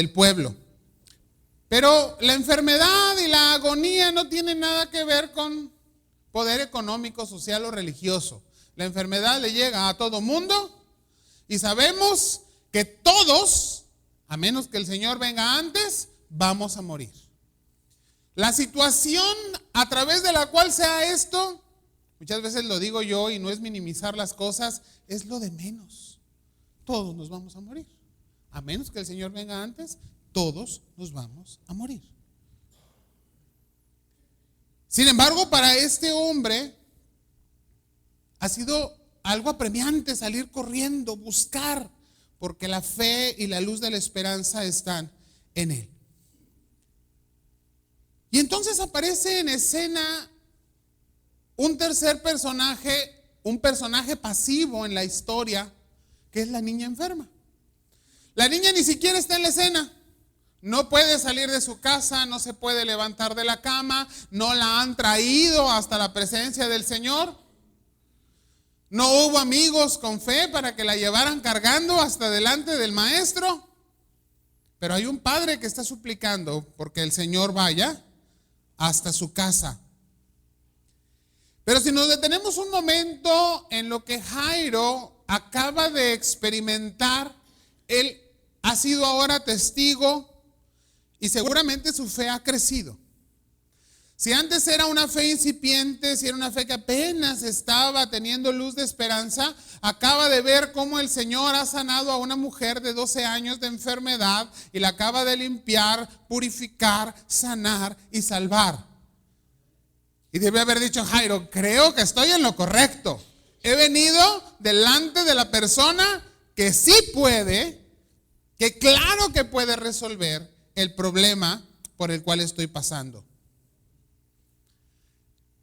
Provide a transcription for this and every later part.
del pueblo. Pero la enfermedad y la agonía no tienen nada que ver con poder económico, social o religioso. La enfermedad le llega a todo mundo y sabemos que todos, a menos que el Señor venga antes, vamos a morir. La situación a través de la cual sea esto, muchas veces lo digo yo y no es minimizar las cosas, es lo de menos. Todos nos vamos a morir. A menos que el Señor venga antes, todos nos vamos a morir. Sin embargo, para este hombre ha sido algo apremiante salir corriendo, buscar, porque la fe y la luz de la esperanza están en él. Y entonces aparece en escena un tercer personaje, un personaje pasivo en la historia, que es la niña enferma. La niña ni siquiera está en la escena. No puede salir de su casa, no se puede levantar de la cama, no la han traído hasta la presencia del Señor. No hubo amigos con fe para que la llevaran cargando hasta delante del maestro. Pero hay un padre que está suplicando porque el Señor vaya hasta su casa. Pero si nos detenemos un momento en lo que Jairo acaba de experimentar, él ha sido ahora testigo y seguramente su fe ha crecido. Si antes era una fe incipiente, si era una fe que apenas estaba teniendo luz de esperanza, acaba de ver cómo el Señor ha sanado a una mujer de 12 años de enfermedad y la acaba de limpiar, purificar, sanar y salvar. Y debe haber dicho Jairo, creo que estoy en lo correcto. He venido delante de la persona que sí puede, que claro que puede resolver el problema por el cual estoy pasando.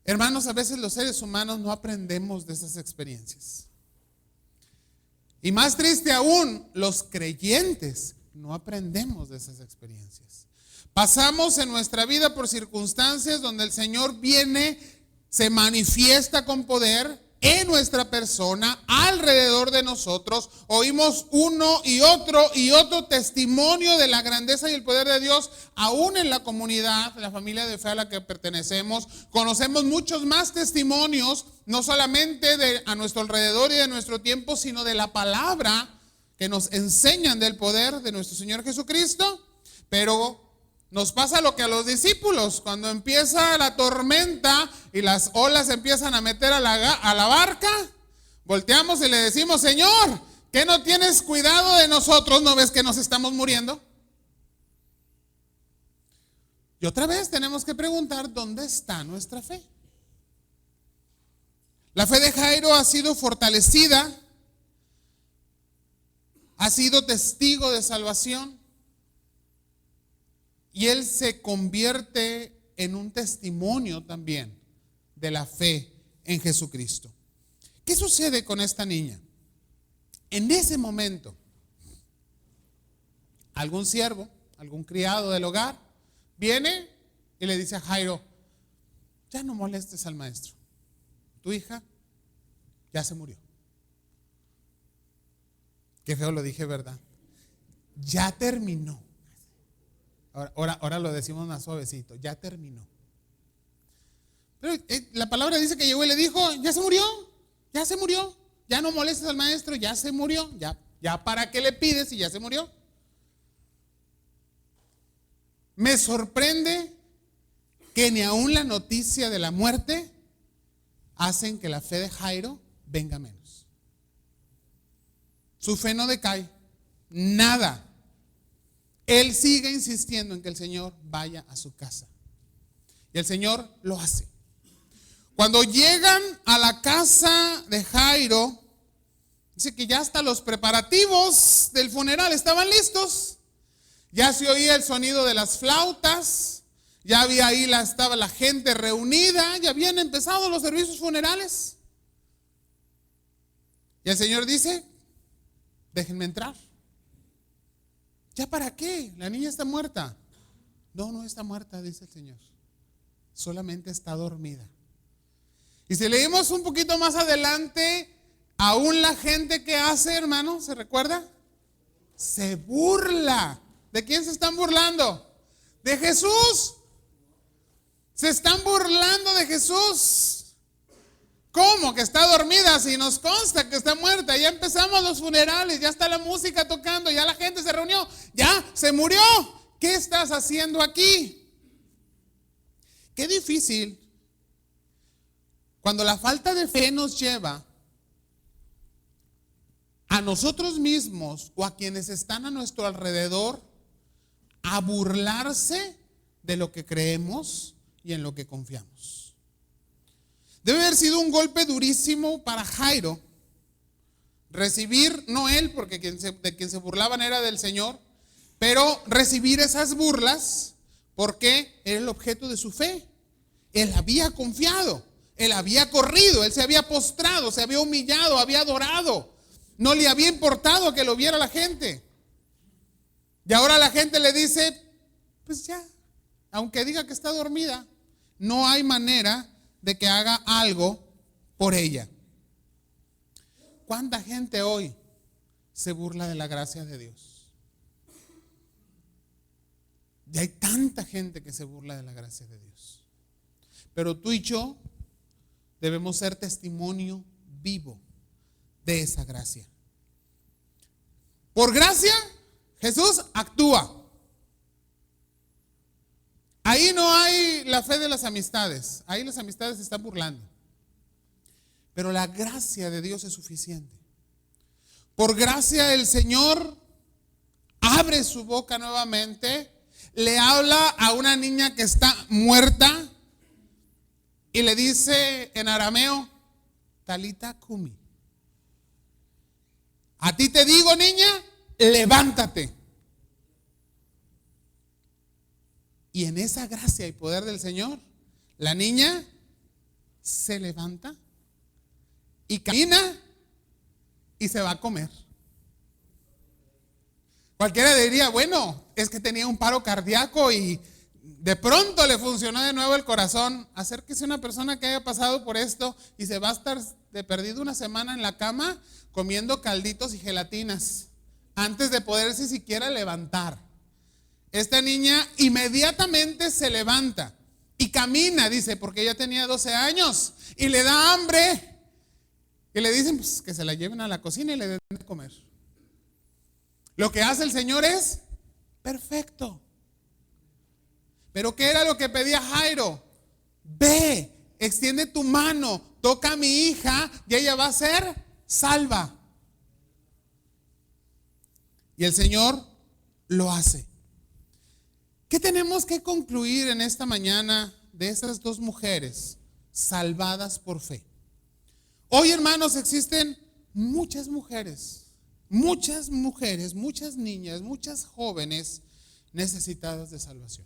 Hermanos, a veces los seres humanos no aprendemos de esas experiencias. Y más triste aún, los creyentes no aprendemos de esas experiencias. Pasamos en nuestra vida por circunstancias donde el Señor viene, se manifiesta con poder en nuestra persona, alrededor de nosotros. Oímos uno y otro testimonio de la grandeza y el poder de Dios, aún en la comunidad, la familia de fe a la que pertenecemos. Conocemos muchos más testimonios, no solamente a nuestro alrededor y de nuestro tiempo, sino de la palabra que nos enseñan del poder de nuestro Señor Jesucristo. Pero nos pasa lo que a los discípulos, cuando empieza la tormenta y las olas empiezan a meter a la barca, volteamos y le decimos, Señor, ¿qué no tienes cuidado de nosotros? ¿No ves que nos estamos muriendo? Y otra vez tenemos que preguntar, ¿dónde está nuestra fe? La fe de Jairo ha sido fortalecida, ha sido testigo de salvación. Y él se convierte en un testimonio también de la fe en Jesucristo. ¿Qué sucede con esta niña? En ese momento, algún siervo, algún criado del hogar, viene y le dice a Jairo, ya no molestes al maestro. Tu hija ya se murió. Qué feo lo dije, ¿verdad? Ya terminó. Ahora lo decimos más suavecito, ya terminó. Pero la palabra dice que llegó y le dijo, ya se murió, ya no molestes al maestro, ya se murió, ya para qué le pides si ya se murió. Me sorprende que ni aún la noticia de la muerte hacen que la fe de Jairo venga menos. Su fe no decae, nada. Él sigue insistiendo en que el Señor vaya a su casa. Y el Señor lo hace. Cuando llegan a la casa de Jairo, dice que ya hasta los preparativos del funeral estaban listos. Ya se oía el sonido de las flautas, ya había ahí estaba la gente reunida, ya habían empezado los servicios funerales. Y el Señor dice, déjenme entrar. ¿Ya para qué? La niña está muerta. No está muerta, dice el Señor. Solamente está dormida. Y si leímos un poquito más adelante, aún la gente que hace, hermano, ¿se recuerda? Se burla ¿De quién se están burlando? De Jesús. Se están burlando de Jesús. ¿Cómo? Que está dormida, si nos consta que está muerta. Ya empezamos los funerales, ya está la música tocando, ya la gente se reunió, ya se murió. ¿Qué estás haciendo aquí? Qué difícil cuando la falta de fe nos lleva a nosotros mismos o a quienes están a nuestro alrededor a burlarse de lo que creemos y en lo que confiamos. Debe haber sido un golpe durísimo para Jairo recibir, no él, porque de quien se burlaban era del Señor, pero recibir esas burlas porque era el objeto de su fe. Él había confiado, él había corrido, él se había postrado, se había humillado, había adorado. No le había importado que lo viera la gente. Y ahora la gente le dice, pues ya, aunque diga que está dormida, no hay manera de que haga algo por ella. ¿Cuánta gente hoy se burla de la gracia de Dios? Y hay tanta gente que se burla de la gracia de Dios. Pero tú y yo debemos ser testimonio vivo de esa gracia. Por gracia, Jesús actúa. Ahí no hay la fe de las amistades. Ahí las amistades se están burlando. Pero la gracia de Dios es suficiente. Por gracia el Señor abre su boca nuevamente, le habla a una niña que está muerta y le dice en arameo, Talita Kumi. A ti te digo, niña, levántate. Y en esa gracia y poder del Señor, la niña se levanta y camina y se va a comer. Cualquiera diría, bueno, es que tenía un paro cardíaco y de pronto le funcionó de nuevo el corazón. Acérquese a una persona que haya pasado por esto y se va a estar de perdido una semana en la cama comiendo calditos y gelatinas antes de poderse siquiera levantar. Esta niña inmediatamente se levanta y camina, dice, porque ella tenía 12 años y le da hambre. Y le dicen pues, que se la lleven a la cocina y le den de comer. Lo que hace el Señor es perfecto. Pero ¿qué era lo que pedía Jairo? Ve, extiende tu mano, toca a mi hija y ella va a ser salva. Y el Señor lo hace. ¿Qué tenemos que concluir en esta mañana de estas dos mujeres salvadas por fe? Hoy, hermanos, existen muchas mujeres, muchas niñas, muchas jóvenes necesitadas de salvación.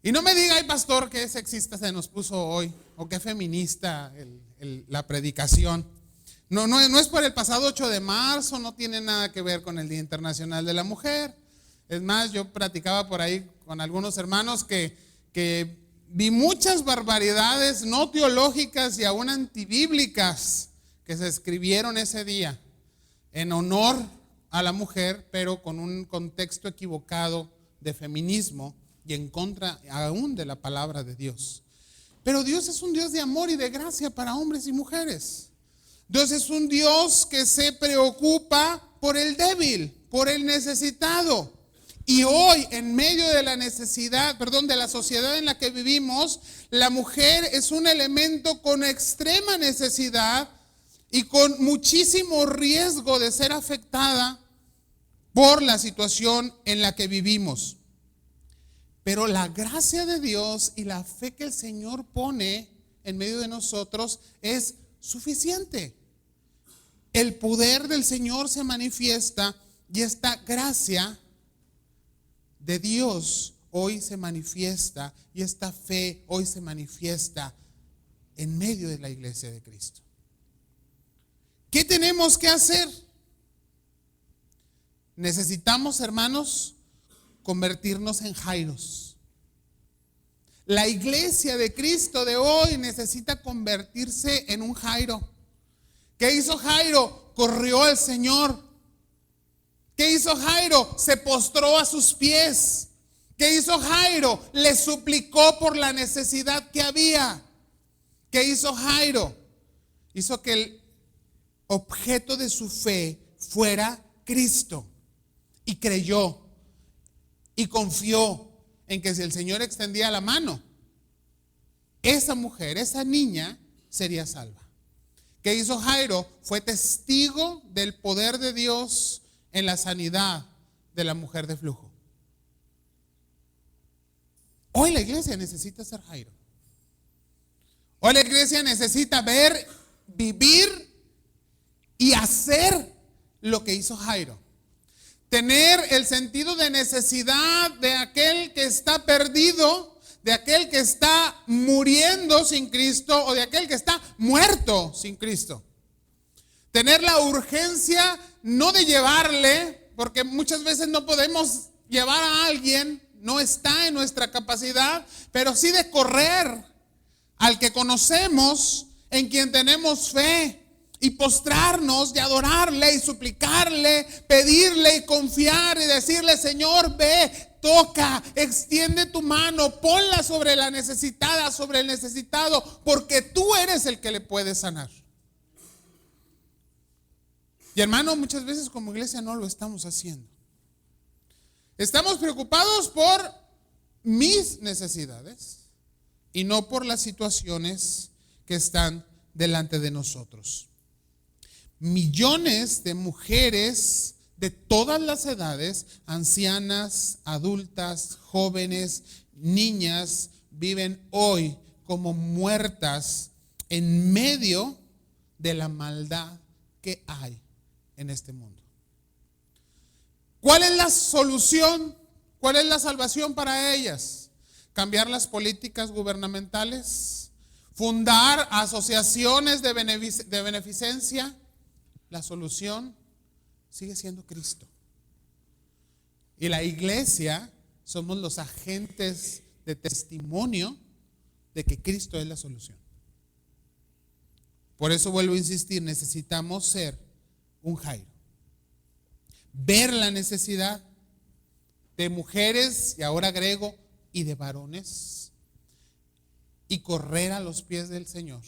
Y no me diga, ay pastor, qué sexista se nos puso hoy, o qué feminista la predicación. No es por el pasado 8 de marzo, no tiene nada que ver con el Día Internacional de la Mujer. Es más, yo platicaba por ahí con algunos hermanos que vi muchas barbaridades no teológicas y aún antibíblicas que se escribieron ese día en honor a la mujer, pero con un contexto equivocado de feminismo y en contra aún de la palabra de Dios. Pero Dios es un Dios de amor y de gracia para hombres y mujeres. Dios es un Dios que se preocupa por el débil, por el necesitado. Y hoy, en medio de la necesidad, de la sociedad en la que vivimos, la mujer es un elemento con extrema necesidad y con muchísimo riesgo de ser afectada por la situación en la que vivimos. Pero la gracia de Dios y la fe que el Señor pone en medio de nosotros es suficiente. El poder del Señor se manifiesta y esta gracia de Dios hoy se manifiesta y esta fe hoy se manifiesta en medio de la iglesia de Cristo. ¿Qué tenemos que hacer? Necesitamos, hermanos, convertirnos en Jairos. La iglesia de Cristo de hoy necesita convertirse en un Jairo. ¿Qué hizo Jairo? Corrió al Señor. ¿Qué hizo Jairo? Se postró a sus pies. ¿Qué hizo Jairo? Le suplicó por la necesidad que había. ¿Qué hizo Jairo? Hizo que el objeto de su fe fuera Cristo. Y creyó y confió en que si el Señor extendía la mano, esa mujer, esa niña, sería salva. ¿Qué hizo Jairo? Fue testigo del poder de Dios en la sanidad de la mujer de flujo. Hoy la iglesia necesita ser Jairo. Hoy la iglesia necesita ver, vivir y hacer lo que hizo Jairo. Tener el sentido de necesidad de aquel que está perdido, de aquel que está muriendo sin Cristo o de aquel que está muerto sin Cristo. Tener la urgencia no de llevarle, porque muchas veces no podemos llevar a alguien, no está en nuestra capacidad, pero sí de correr al que conocemos, en quien tenemos fe, y postrarnos y adorarle y suplicarle, pedirle y confiar y decirle: Señor, ve, toca, extiende tu mano, ponla sobre la necesitada, sobre el necesitado, porque tú eres el que le puede sanar. Y hermano, muchas veces como iglesia no lo estamos haciendo. Estamos preocupados por mis necesidades y no por las situaciones que están delante de nosotros. Millones de mujeres de todas las edades, ancianas, adultas, jóvenes, niñas, viven hoy como muertas en medio de la maldad que hay en este mundo. ¿Cuál es la solución? ¿Cuál es la salvación para ellas? ¿Cambiar las políticas gubernamentales? ¿Fundar asociaciones de beneficencia? La solución sigue siendo Cristo. Y la iglesia somos los agentes de testimonio de que Cristo es la solución. Por eso vuelvo a insistir, necesitamos ser un Jairo. Ver la necesidad de mujeres, y ahora agrego, y de varones, y correr a los pies del Señor,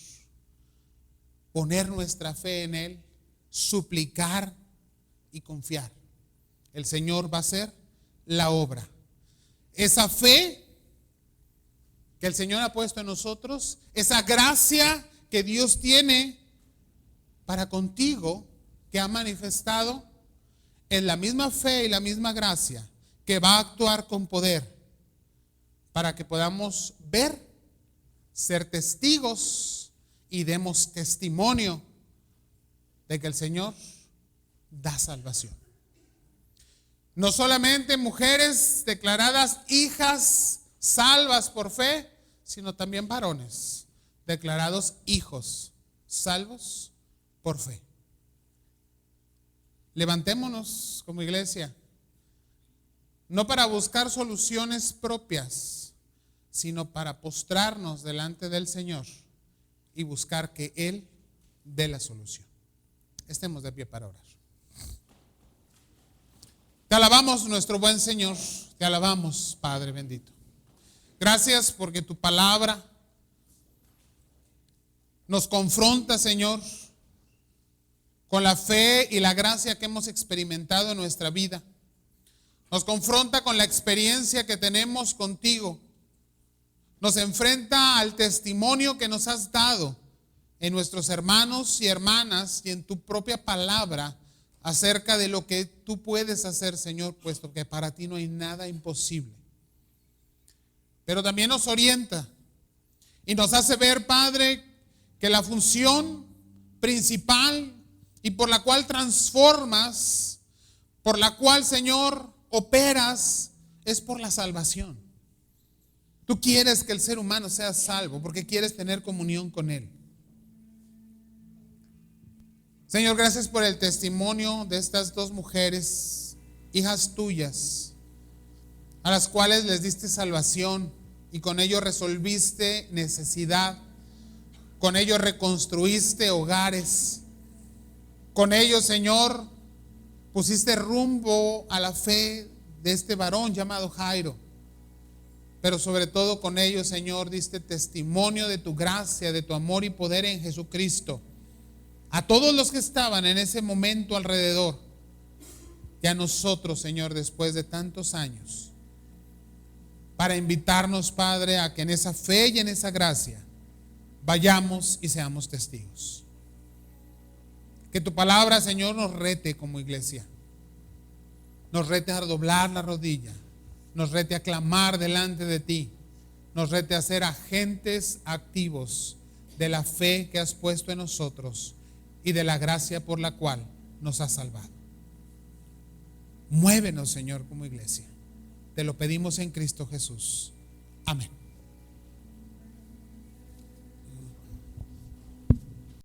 poner nuestra fe en Él, suplicar y confiar. El Señor va a hacer la obra. Esa fe que el Señor ha puesto en nosotros, esa gracia que Dios tiene para contigo, que ha manifestado, es la misma fe y la misma gracia que va a actuar con poder para que podamos ver, ser testigos y demos testimonio de que el Señor da salvación. No solamente mujeres declaradas hijas salvas por fe, sino también varones declarados hijos salvos por fe. Levantémonos como iglesia, no para buscar soluciones propias, sino para postrarnos delante del Señor y buscar que Él dé la solución. Estemos de pie para orar. Te alabamos, nuestro buen Señor, te alabamos, Padre bendito. Gracias porque tu palabra nos confronta, Señor, con la fe y la gracia que hemos experimentado en nuestra vida. Nos confronta con la experiencia que tenemos contigo. Nos enfrenta al testimonio que nos has dado en nuestros hermanos y hermanas y en tu propia palabra acerca de lo que tú puedes hacer, Señor, puesto que para ti no hay nada imposible. Pero también nos orienta y nos hace ver, Padre, que la función principal y por la cual transformas, por la cual, Señor, operas, es por la salvación. Tú quieres que el ser humano sea salvo porque quieres tener comunión con Él. Señor, gracias por el testimonio de estas dos mujeres, hijas tuyas, a las cuales les diste salvación y con ello resolviste necesidad, con ello reconstruiste hogares, con ello, Señor, pusiste rumbo a la fe de este varón llamado Jairo. Pero sobre todo con ello, Señor, diste testimonio de tu gracia, de tu amor y poder en Jesucristo. A todos los que estaban en ese momento alrededor, y a nosotros, Señor, después de tantos años, para invitarnos, Padre, a que en esa fe y en esa gracia vayamos y seamos testigos. Que tu palabra, Señor, nos rete como iglesia. Nos rete a doblar la rodilla. Nos rete a clamar delante de ti. Nos rete a ser agentes activos de la fe que has puesto en nosotros y de la gracia por la cual nos has salvado. Muévenos, Señor, como iglesia. Te lo pedimos en Cristo Jesús. Amén.